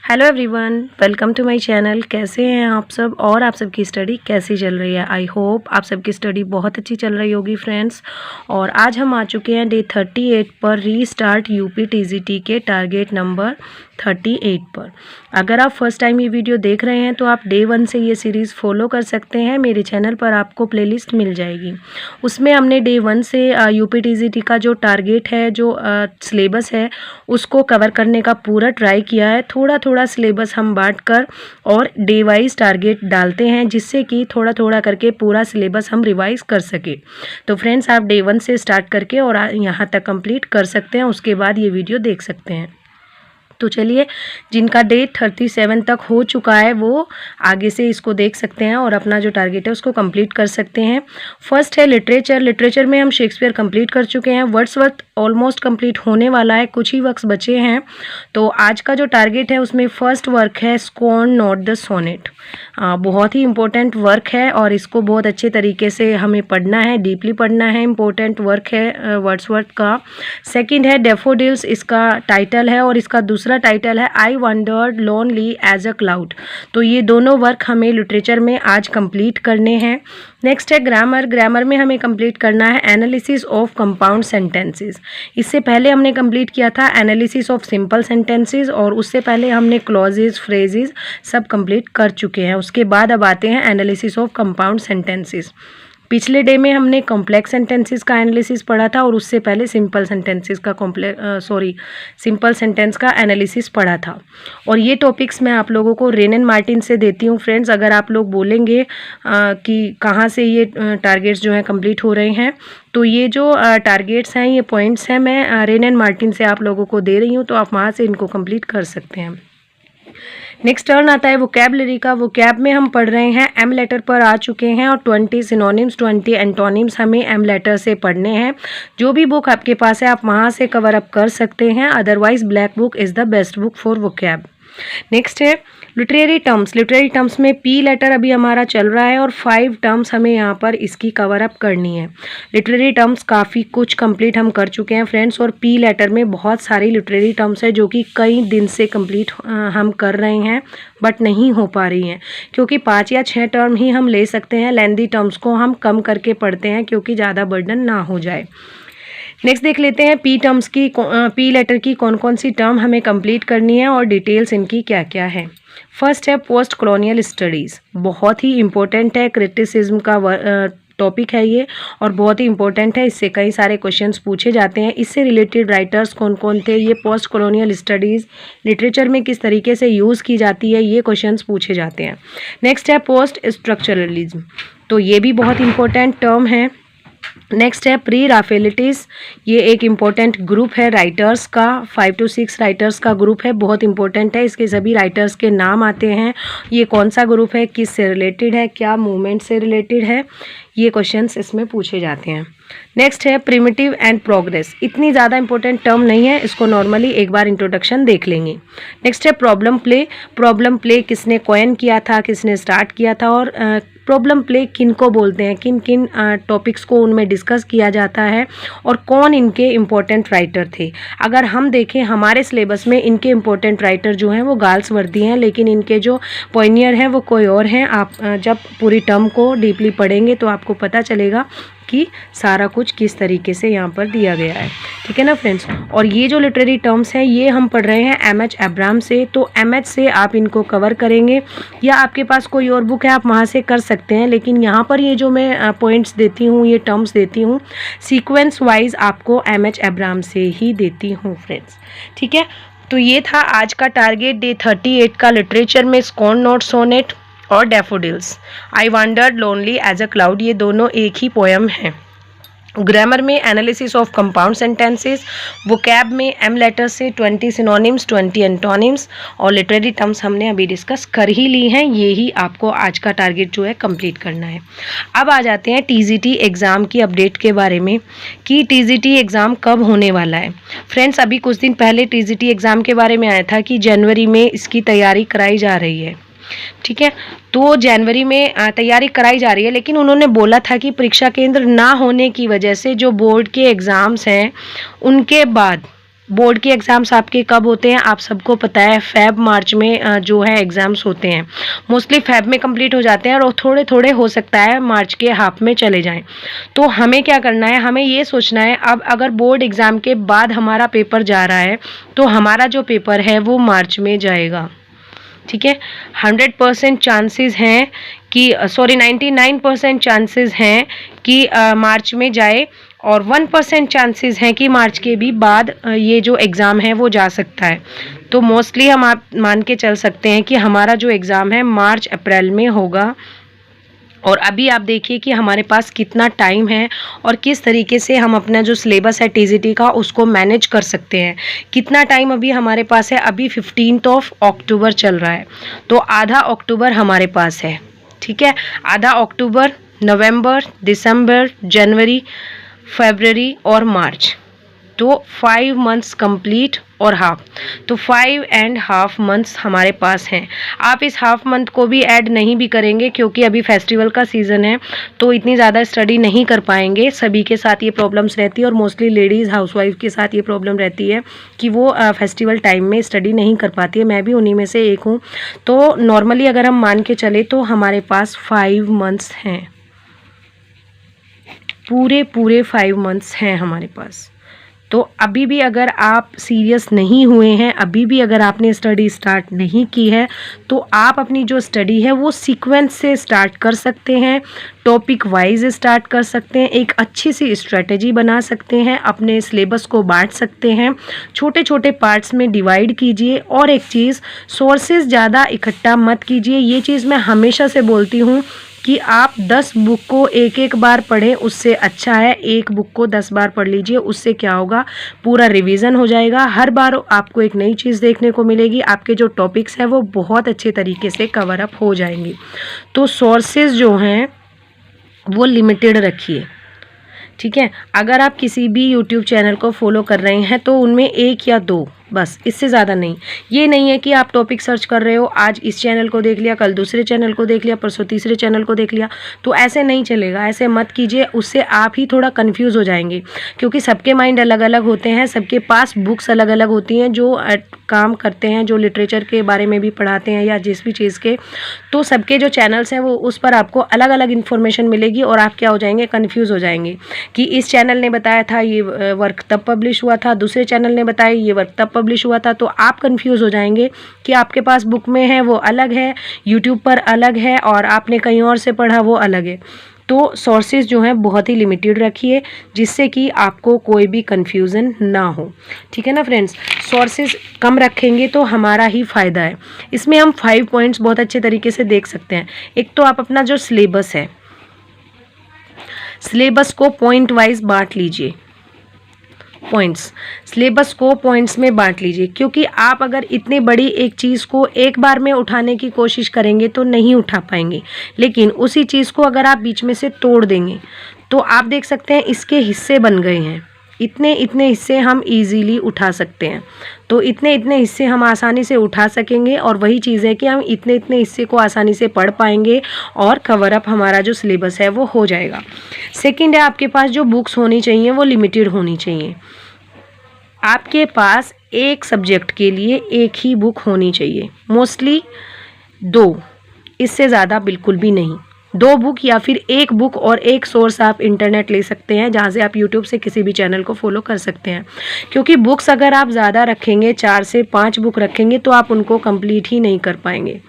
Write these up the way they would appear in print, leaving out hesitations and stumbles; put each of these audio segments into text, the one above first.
Hello everyone, welcome to my channel. कैसे हैं आप सब और आप सबकी स्टडी कैसी चल रही है। आई होप आप सबकी स्टडी बहुत अच्छी चल रही होगी फ्रेंड्स। और आज हम आ चुके हैं डे 38 पर रीस्टार्ट यूपी टीजीटी के टारगेट नंबर 38 पर। अगर आप फर्स्ट टाइम ये वीडियो देख रहे हैं तो आप डे 1 से ये सीरीज़ फॉलो कर सकते हैं। मेरे चैनल पर आपको प्लेलिस्ट मिल जाएगी। उसमें हमने डे 1 से यूपी टीजीटी का जो टारगेट है, जो सिलेबस है, उसको कवर करने का पूरा ट्राई किया है। थोड़ा थोड़ा सिलेबस हम बांट कर और डे वाइज टारगेट डालते हैं, जिससे कि थोड़ा थोड़ा करके पूरा सिलेबस हम रिवाइज कर सके। तो फ्रेंड्स, आप डे 1 से स्टार्ट करके और यहाँ तक कंप्लीट कर सकते हैं। उसके बाद ये वीडियो देख सकते हैं। तो चलिए, जिनका डे 37 तक हो चुका है वो आगे से इसको देख सकते हैं और अपना जो टारगेट है उसको कंप्लीट कर सकते हैं। फर्स्ट है लिटरेचर। लिटरेचर में हम शेक्सपियर कंप्लीट कर चुके हैं। वर्ड्सवर्थ ऑलमोस्ट कंप्लीट होने वाला है, कुछ ही वर्क्स बचे हैं। तो आज का जो टारगेट है उसमें फर्स्ट वर्क है स्कॉर्न नॉट द सोनेट। बहुत ही इम्पोर्टेंट वर्क है और इसको बहुत अच्छे तरीके से हमें पढ़ना है, डीपली पढ़ना है। इम्पोर्टेंट वर्क है वर्ड्सवर्थ का। सेकंड है डैफोडिल्स, इसका टाइटल है, और इसका दूसरा टाइटल है I wandered lonely as a cloud. तो ये दोनों वर्क हमें लिटरेचर में आज कंप्लीट करने हैं। नेक्स्ट है ग्रामर। ग्रामर में हमें कंप्लीट करना है एनालिसिस ऑफ कंपाउंड सेंटेंसेस। इससे पहले हमने कंप्लीट किया था एनालिसिस ऑफ सिंपल सेंटेंसेस, और उससे पहले हमने क्लॉजेज, फ्रेजेस सब कंप्लीट कर चुके हैं। उसके बाद अब आते हैं एनालिसिस ऑफ कंपाउंड सेंटेंसेस। पिछले डे में हमने कॉम्प्लेक्स सेंटेंसेस का एनालिसिस पढ़ा था, और उससे पहले सिंपल सेंटेंसेस का सिंपल सेंटेंस का एनालिसिस पढ़ा था। और ये टॉपिक्स मैं आप लोगों को रेन एंड मार्टिन से देती हूँ फ्रेंड्स। अगर आप लोग बोलेंगे कि कहाँ से ये टारगेट्स जो हैं कंप्लीट हो रहे हैं, तो ये जो टारगेट्स हैं, ये पॉइंट्स हैं, मैं रेन एंड मार्टिन से आप लोगों को दे रही हूँ, तो आप वहाँ से इनको कंप्लीट कर सकते हैं। नेक्स्ट टर्न आता है वोकैबलरी का। वोकैब में हम पढ़ रहे हैं, एम लेटर पर आ चुके हैं, और 20 सिनोनिम्स, 20 एंटोनिम्स हमें एम लेटर से पढ़ने हैं। जो भी बुक आपके पास है आप वहाँ से कवर अप कर सकते हैं। Otherwise black book is the best book for vocab. Next है लिटरेरी टर्म्स। लिटरेरी टर्म्स में पी लेटर अभी हमारा चल रहा है, और 5 टर्म्स हमें यहाँ पर इसकी कवर अप करनी है। लिटरेरी टर्म्स काफ़ी कुछ कंप्लीट हम कर चुके हैं फ्रेंड्स, और पी लेटर में बहुत सारी लिटरेरी टर्म्स है जो कि कई दिन से कंप्लीट हम कर रहे हैं, बट नहीं हो पा रही हैं, क्योंकि 5 या 6 टर्म ही हम ले सकते हैं। लेंदी टर्म्स को हम कम करके पढ़ते हैं क्योंकि ज़्यादा बर्डन ना हो जाए। नेक्स्ट देख लेते हैं पी टर्म्स की, पी लेटर की कौन कौन सी टर्म हमें कंप्लीट करनी है और डिटेल्स इनकी क्या क्या है। फर्स्ट है पोस्ट कॉलोनियल स्टडीज़। बहुत ही इम्पोर्टेंट है, क्रिटिसिज्म का टॉपिक है ये, और बहुत ही इंपॉर्टेंट है। इससे कई सारे क्वेश्चंस पूछे जाते हैं। इससे रिलेटेड राइटर्स कौन कौन थे, ये पोस्ट कॉलोनियल स्टडीज़ लिटरेचर में किस तरीके से यूज़ की जाती है, ये क्वेश्चंस पूछे जाते हैं। नेक्स्ट है पोस्ट स्ट्रक्चरलिज्म। तो ये भी बहुत इंपॉर्टेंट टर्म है। नेक्स्ट है प्री राफेलिटीज़। ये एक इम्पोर्टेंट ग्रुप है राइटर्स का, 5 to 6 राइटर्स का ग्रुप है, बहुत इंपॉर्टेंट है। इसके सभी राइटर्स के नाम आते हैं। ये कौन सा ग्रुप है, किस से रिलेटेड है, क्या मूवमेंट से रिलेटेड है, ये क्वेश्चंस इसमें पूछे जाते हैं। नेक्स्ट है प्रिमिटिव एंड प्रोग्रेस। इतनी ज़्यादा इंपॉर्टेंट टर्म नहीं है, इसको नॉर्मली एक बार इंट्रोडक्शन देख लेंगे। नेक्स्ट है प्रॉब्लम प्ले। प्रॉब्लम प्ले किसने कॉइन किया था, किसने स्टार्ट किया था, और प्रॉब्लम प्ले किन को बोलते हैं, किन किन टॉपिक्स को उनमें डिस्कस किया जाता है, और कौन इनके इम्पोर्टेंट राइटर थे। अगर हम देखें हमारे सिलेबस में इनके इम्पोर्टेंट राइटर जो हैं वो गाल्सवर्दी हैं, लेकिन इनके जो पॉइनियर हैं वो कोई और हैं। आप जब पूरी टर्म को डीपली पढ़ेंगे तो आपको पता चलेगा कि सारा कुछ किस तरीके से यहाँ पर दिया गया है। ठीक है ना फ्रेंड्स। और ये जो लिटरेरी टर्म्स हैं ये हम पढ़ रहे हैं एम.एच. एब्राहम से, तो एम.एच. से आप इनको कवर करेंगे, या आपके पास कोई और बुक है आप वहाँ से कर सकते हैं। लेकिन यहाँ पर ये जो मैं पॉइंट्स देती हूँ, ये टर्म्स देती हूँ, सीक्वेंस वाइज आपको एम.एच. एब्राहम से ही देती हूँ फ्रेंड्स। ठीक है। तो ये था आज का टारगेट डे 38 का। लिटरेचर में स्कॉर्न नॉट सोनेट और daffodils, I wandered lonely as a cloud, ये दोनों एक ही पोएम हैं। ग्रामर में analysis of compound sentences. Vocab में एम लेटर से 20 सिनोनिम्स, 20 एंटोनिम्स, और लिटरेरी टर्म्स हमने अभी डिस्कस कर ही ली हैं। ये ही आपको आज का टारगेट जो है कंप्लीट करना है। अब आ जाते हैं टीजीटी एग्ज़ाम की अपडेट के बारे में, कि टीजीटी एग्ज़ाम कब होने वाला है। फ्रेंड्स, अभी कुछ दिन पहले टीजीटी एग्ज़ाम के बारे में आया था कि जनवरी में इसकी तैयारी कराई जा रही है। ठीक है। तो जनवरी में तैयारी कराई जा रही है, लेकिन उन्होंने बोला था कि परीक्षा केंद्र ना होने की वजह से जो बोर्ड के एग्ज़ाम्स हैं उनके बाद बोर्ड के एग्ज़ाम्स आपके कब होते हैं आप सबको पता है, फ़ेब मार्च में जो है एग्ज़ाम्स होते हैं। मोस्टली फ़ेब में कंप्लीट हो जाते हैं और थोड़े थोड़े हो सकता है मार्च के हाफ में चले जाएं। तो हमें क्या करना है, हमें ये सोचना है अब अगर बोर्ड एग्ज़ाम के बाद हमारा पेपर जा रहा है तो हमारा जो पेपर है वो मार्च में जाएगा। ठीक है, 100% चांसेस हैं कि 99% चांसेस हैं कि मार्च में जाए और 1% चांसेस हैं कि मार्च के भी बाद ये जो एग्ज़ाम है वो जा सकता है। तो मोस्टली हम आप मान के चल सकते हैं कि हमारा जो एग्ज़ाम है मार्च अप्रैल में होगा। और अभी आप देखिए कि हमारे पास कितना टाइम है और किस तरीके से हम अपना जो सिलेबस है टीजीटी का उसको मैनेज कर सकते हैं। कितना टाइम अभी हमारे पास है, अभी 15 अक्टूबर चल रहा है, तो आधा अक्टूबर हमारे पास है। ठीक है, आधा अक्टूबर, नवंबर, दिसंबर, जनवरी, फरवरी और मार्च, तो 5 मंथ्स कंप्लीट और हाफ, तो 5.5 मंथ्स हमारे पास हैं। आप इस हाफ मंथ को भी ऐड नहीं भी करेंगे क्योंकि अभी फेस्टिवल का सीज़न है तो इतनी ज़्यादा स्टडी नहीं कर पाएंगे। सभी के साथ ये प्रॉब्लम्स रहती है और मोस्टली लेडीज़ हाउसवाइफ के साथ ये प्रॉब्लम रहती है कि वो फेस्टिवल टाइम में स्टडी नहीं कर पाती है। मैं भी उन्हीं में से एक हूँ। तो नॉर्मली अगर हम मान के चले तो हमारे पास 5 मंथ्स हैं, पूरे 5 मंथ्स हैं हमारे पास। तो अभी भी अगर आप सीरियस नहीं हुए हैं, अभी भी अगर आपने स्टडी स्टार्ट नहीं की है तो आप अपनी जो स्टडी है वो सीक्वेंस से स्टार्ट कर सकते हैं, टॉपिक वाइज स्टार्ट कर सकते हैं, एक अच्छी सी स्ट्रेटजी बना सकते हैं, अपने सिलेबस को बांट सकते हैं, छोटे छोटे पार्ट्स में डिवाइड कीजिए। और एक चीज़, सोर्सेज ज़्यादा इकट्ठा मत कीजिए। ये चीज़ मैं हमेशा से बोलती हूँ कि आप 10 बुक को एक एक बार पढ़ें, उससे अच्छा है एक बुक को 10 बार पढ़ लीजिए। उससे क्या होगा, पूरा रिवीजन हो जाएगा, हर बार आपको एक नई चीज़ देखने को मिलेगी, आपके जो टॉपिक्स हैं वो बहुत अच्छे तरीके से कवर अप हो जाएंगे। तो सोर्सेज जो हैं वो लिमिटेड रखिए। ठीक है, अगर आप किसी भी यूट्यूब चैनल को फॉलो कर रहे हैं तो उनमें 1 या 2 बस, इससे ज़्यादा नहीं। ये नहीं है कि आप टॉपिक सर्च कर रहे हो, आज इस चैनल को देख लिया, कल दूसरे चैनल को देख लिया, परसों तीसरे चैनल को देख लिया, तो ऐसे नहीं चलेगा। ऐसे मत कीजिए, उससे आप ही थोड़ा कंफ्यूज हो जाएंगे क्योंकि सबके माइंड अलग अलग होते हैं, सबके पास बुक्स अलग अलग होती हैं जो काम करते हैं, जो लिटरेचर के बारे में भी पढ़ाते हैं या जिस भी चीज़ के। तो सबके जो चैनल्स हैं वो उस पर आपको अलग अलग इन्फॉर्मेशन मिलेगी और आप क्या हो जाएंगे, कन्फ्यूज़ हो जाएंगे कि इस चैनल ने बताया था ये वर्क तब पब्लिश हुआ था, दूसरे चैनल ने बताया ये वर्क तब पब्लिश हुआ था। तो आप कंफ्यूज हो जाएंगे कि आपके पास बुक में है वो अलग है, यूट्यूब पर अलग है और आपने कहीं और से पढ़ा वो अलग है। तो सोर्सेज जो हैं बहुत ही लिमिटेड रखिए जिससे कि आपको कोई भी कंफ्यूजन ना हो। ठीक है ना फ्रेंड्स, सोर्सेज कम रखेंगे तो हमारा ही फ़ायदा है। इसमें हम 5 पॉइंट्स बहुत अच्छे तरीके से देख सकते हैं। एक तो आप अपना जो सिलेबस है, सिलेबस को पॉइंट वाइज बांट लीजिए। पॉइंट्स, सिलेबस को पॉइंट्स में बांट लीजिए क्योंकि आप अगर इतनी बड़ी एक चीज़ को एक बार में उठाने की कोशिश करेंगे तो नहीं उठा पाएंगे, लेकिन उसी चीज़ को अगर आप बीच में से तोड़ देंगे तो आप देख सकते हैं इसके हिस्से बन गए हैं। इतने इतने हिस्से हम इजीली उठा सकते हैं, तो इतने इतने हिस्से हम आसानी से उठा सकेंगे और वही चीज़ है कि हम इतने इतने हिस्से को आसानी से पढ़ पाएंगे और कवर अप हमारा जो सिलेबस है वो हो जाएगा। सेकंड है, आपके पास जो बुक्स होनी चाहिए वो लिमिटेड होनी चाहिए। आपके पास एक सब्जेक्ट के लिए एक ही बुक होनी चाहिए, मोस्टली 2, इससे ज़्यादा बिल्कुल भी नहीं। 2 बुक या फिर 1 बुक और 1 सोर्स आप इंटरनेट ले सकते हैं जहाँ से आप यूट्यूब से किसी भी चैनल को फॉलो कर सकते हैं। क्योंकि बुक्स अगर आप ज़्यादा रखेंगे, 4 से 5 बुक रखेंगे तो आप उनको कंप्लीट ही नहीं कर पाएंगे,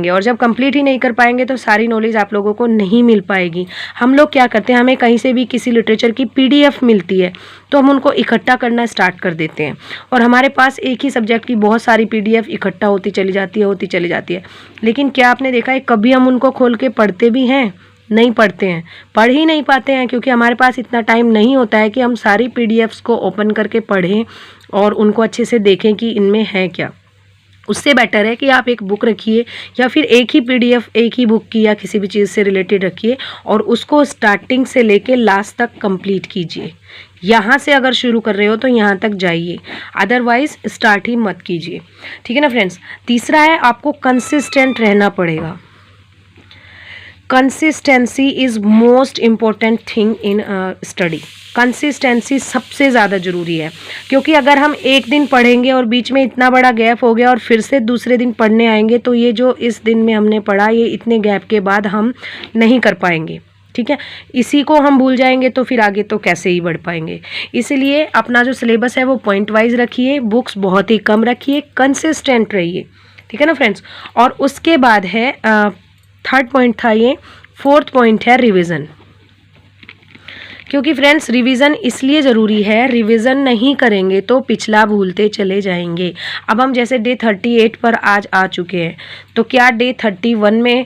और जब कंप्लीट ही नहीं कर पाएंगे तो सारी नॉलेज आप लोगों को नहीं मिल पाएगी। हम लोग क्या करते हैं, हमें कहीं से भी किसी लिटरेचर की PDF मिलती है तो हम उनको इकट्ठा करना स्टार्ट कर देते हैं और हमारे पास एक ही सब्जेक्ट की बहुत सारी PDF इकट्ठा होती चली जाती है। लेकिन क्या आपने देखा है कभी हम उनको खोल के पढ़ते भी हैं? नहीं पढ़ते हैं, पढ़ ही नहीं पाते हैं क्योंकि हमारे पास इतना टाइम नहीं होता है कि हम सारी PDFs को ओपन करके पढ़ें और उनको अच्छे से देखें कि इनमें है क्या। उससे बेटर है कि आप एक बुक रखिए या फिर एक ही PDF एक ही बुक की या किसी भी चीज़ से रिलेटेड रखिए और उसको स्टार्टिंग से लेके लास्ट तक कंप्लीट कीजिए। यहाँ से अगर शुरू कर रहे हो तो यहाँ तक जाइए, अदरवाइज स्टार्ट ही मत कीजिए। ठीक है ना फ्रेंड्स। तीसरा है, आपको कंसिस्टेंट रहना पड़ेगा। Consistency is most important thing in study. Consistency सबसे ज़्यादा ज़रूरी है, क्योंकि अगर हम एक दिन पढ़ेंगे और बीच में इतना बड़ा गैप हो गया और फिर से दूसरे दिन पढ़ने आएंगे तो ये जो इस दिन में हमने पढ़ा ये इतने गैप के बाद हम नहीं कर पाएंगे। ठीक है, इसी को हम भूल जाएंगे तो फिर आगे तो कैसे ही बढ़ पाएंगे। इसीलिए अपना जो सिलेबस है वो पॉइंट वाइज रखिए, बुक्स बहुत ही कम रखिए, कंसिस्टेंट रहिए। ठीक है ना फ्रेंड्स। और उसके बाद है थर्ड पॉइंट था ये, फोर्थ पॉइंट है रिवीजन। क्योंकि फ्रेंड्स रिवीजन इसलिए ज़रूरी है, रिवीजन नहीं करेंगे तो पिछला भूलते चले जाएंगे। अब हम जैसे डे 38 पर आज आ चुके हैं, तो क्या डे 31 में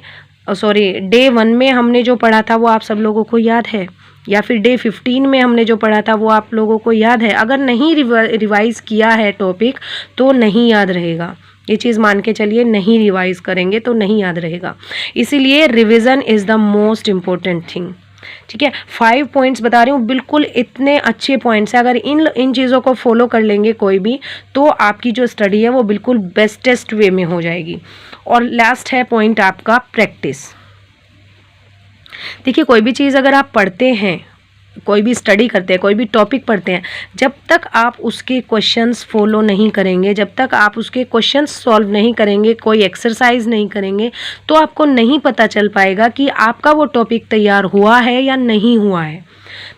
डे 1 में हमने जो पढ़ा था वो आप सब लोगों को याद है, या फिर डे 15 में हमने जो पढ़ा था वो आप लोगों को याद है? अगर नहीं रिवाइज किया है टॉपिक तो नहीं याद रहेगा। ये चीज़ मान के चलिए, नहीं रिवाइज करेंगे तो नहीं याद रहेगा। इसीलिए revision is the most important thing. ठीक है, 5 पॉइंट्स बता रही हूँ, बिल्कुल इतने अच्छे पॉइंट्स हैं। अगर इन चीज़ों को फॉलो कर लेंगे कोई भी, तो आपकी जो स्टडी है वो बिल्कुल बेस्टेस्ट वे में हो जाएगी। और लास्ट है पॉइंट आपका प्रैक्टिस। देखिए, कोई भी चीज़ अगर आप पढ़ते हैं, कोई भी स्टडी करते हैं, कोई भी टॉपिक पढ़ते हैं, जब तक आप उसके क्वेश्चंस फॉलो नहीं करेंगे, जब तक आप उसके क्वेश्चंस सॉल्व नहीं करेंगे, कोई एक्सरसाइज नहीं करेंगे, तो आपको नहीं पता चल पाएगा कि आपका वो टॉपिक तैयार हुआ है या नहीं हुआ है।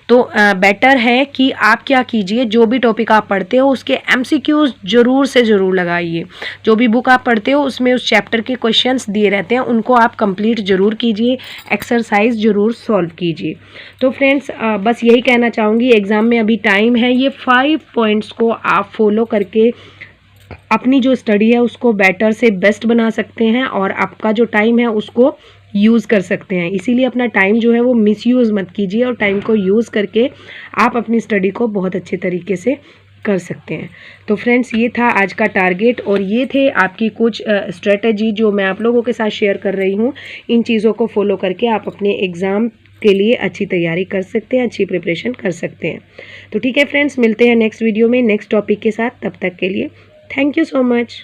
तो बेटर है कि आप क्या कीजिए, जो भी टॉपिक आप पढ़ते हो उसके MCQs ज़रूर से ज़रूर लगाइए। जो भी बुक आप पढ़ते हो उसमें उस चैप्टर के क्वेश्चंस दिए रहते हैं, उनको आप कंप्लीट ज़रूर कीजिए, एक्सरसाइज ज़रूर सॉल्व कीजिए। तो फ्रेंड्स बस यही कहना चाहूँगी, एग्ज़ाम में अभी टाइम है, ये 5 पॉइंट्स को आप फॉलो करके अपनी जो स्टडी है उसको बेटर से बेस्ट बना सकते हैं और आपका जो टाइम है उसको यूज़ कर सकते हैं। इसीलिए अपना टाइम जो है वो मिसयूज़ मत कीजिए और टाइम को यूज़ करके आप अपनी स्टडी को बहुत अच्छे तरीके से कर सकते हैं। तो फ्रेंड्स ये था आज का टारगेट और ये थे आपकी कुछ स्ट्रेटजी जो मैं आप लोगों के साथ शेयर कर रही हूँ। इन चीज़ों को फॉलो करके आप अपने एग्ज़ाम के लिए अच्छी तैयारी कर सकते हैं, अच्छी प्रिपरेशन कर सकते हैं। तो ठीक है फ्रेंड्स, मिलते हैं नेक्स्ट वीडियो में नेक्स्ट टॉपिक के साथ। तब तक के लिए थैंक यू सो मच।